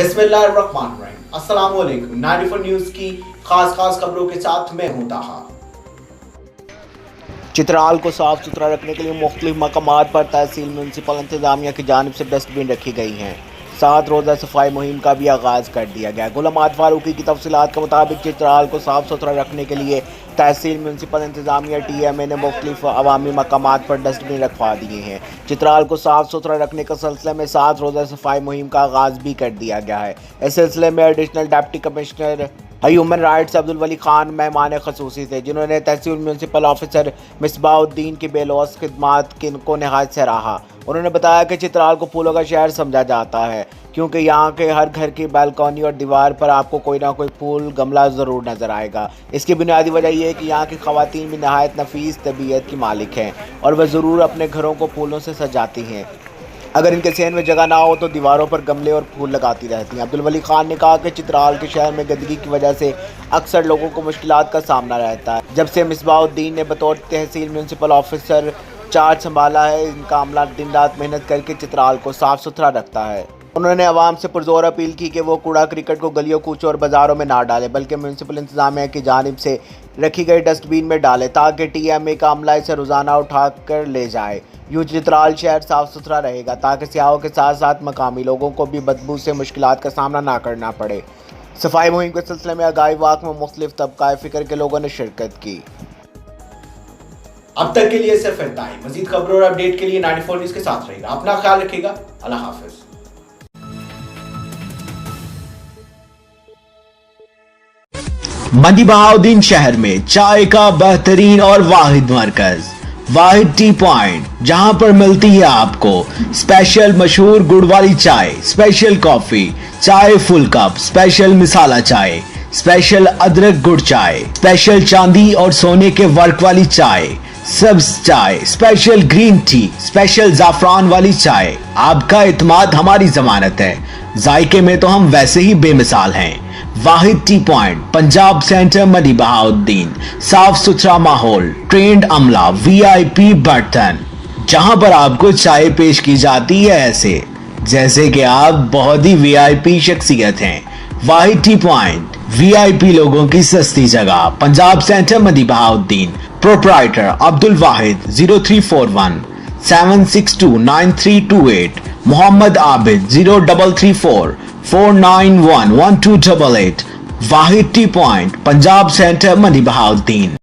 बिस्मिल्लाहिर्रहमानिर्रहीम। अस्सलाम वालेकुम। 94 न्यूज की खास खबरों के साथ मैं हूं ताहा। चित्राल को साफ सुथरा रखने के लिए मुख्तलिफ मकामात पर तहसील म्यूनसिपल इंतजामिया की जानिब से डस्टबिन रखी गई हैं। 7 रोज़ा सफाई मुहिम का भी आगाज़ कर दिया गया। गुलामात फारूकी की तफसीलात के मुताबिक चित्राल को साफ सुथरा रखने के लिए तहसील म्यूनसिपल इंतजामिया TMA ने मुख्तलिफ अवामी मकामात पर डस्टबिन रखवा दिए हैं। चित्राल को साफ सुथरा रखने के सिलसिले में 7 रोज़ा सफाई मुहिम का आगाज़ भी कर दिया गया है। इस सिलसिले में additional deputy commissioner human rights Abdul Wali Khan मेहमान खसूसी थे, जिन्होंने तहसील म्यूनसिपल ऑफिसर मिसबाउद्दीन की बेलौस खिदमात को नहायत सराहा। उन्होंने बताया कि चित्राल को फूलों का शहर समझा जाता है, क्योंकि यहाँ के हर घर की बालकनी और दीवार पर आपको कोई ना कोई फूल गमला ज़रूर नज़र आएगा। इसकी बुनियादी वजह यह है कि यहाँ की ख़वातीन भी नहायत नफीस तबीयत की मालिक हैं और वह ज़रूर अपने घरों को फूलों से सजाती हैं। अगर इनके सहन में जगह ना हो तो दीवारों पर गमले और फूल लगाती रहती हैं। अब्दुल वली खान ने कहा कि चित्राल के शहर में गंदगी की वजह से अक्सर लोगों को मुश्किलात का सामना रहता है। जब से मिसबाउद्दीन ने बतौर तहसील म्यूनसिपल ऑफिसर चार्ज संभाला है, इनका अमला दिन रात मेहनत करके चित्राल को साफ सुथरा रखता है। उन्होंने आवाम से पुरजोर अपील की कि वो कूड़ा क्रिकेट को गलियों कूचों और बाज़ारों में ना डाले, बल्कि म्यूनसिपल इंतजामिया की जानिब से रखी गई डस्टबिन में डाले, ताकि TMA का अमला इसे रोज़ाना उठा कर ले जाए। यूँ चित्राल शहर साफ सुथरा रहेगा, ताकि सियाहों के साथ साथ मकामी लोगों को भी बदबू से मुश्किलात का सामना ना करना पड़े। सफाई मुहिम के सिलसिले में आगाही वाक़ में मुख्तलिफ तबक़ाए फ़िक्र के लोगों ने शिरकत की। अब तक के लिए सिर्फ इतना ही। मजीद खबरों और अपडेट के लिए 94 न्यूज के साथ रहेगा। अपना ख्याल रखिएगा। अल्लाह हाफिज। मंडी बहाउद्दीन शहर में चाय का बेहतरीन और वाहिद मरकज वाहिद टी पॉइंट, जहां पर मिलती है आपको स्पेशल मशहूर गुड़ वाली चाय, स्पेशल कॉफी, चाय फुल कप, स्पेशल मिसाला चाय, स्पेशल अदरक गुड़ चाय, स्पेशल चांदी और सोने के वर्क वाली चाय, सब्ज चाय, स्पेशल ग्रीन टी, स्पेशल जाफरान वाली चाय। आपका इत्मीनान हमारी जमानत है। जायके में तो हम वैसे ही बेमिसाल हैं। वाहिद टी पॉइंट, पंजाब सेंटर, मंडी बहाउद्दीन। साफ सुथरा माहौल, ट्रेंड अमला, VIP बर्तन, जहां पर आपको चाय पेश की जाती है ऐसे जैसे कि आप बहुत ही VIP शख्सियत हैं। वाहिद टी पॉइंट, VIP लोगों की सस्ती जगह, पंजाब सेंटर, मंडी बहाउद्दीन। प्रोप्राइटर अब्दुल वाहिद। 0341 762 9328। मोहम्मद आबिद। 0334 491 1288। वाहिद टी पॉइंट, पंजाब सेंटर, मंडी बहाउद्दीन।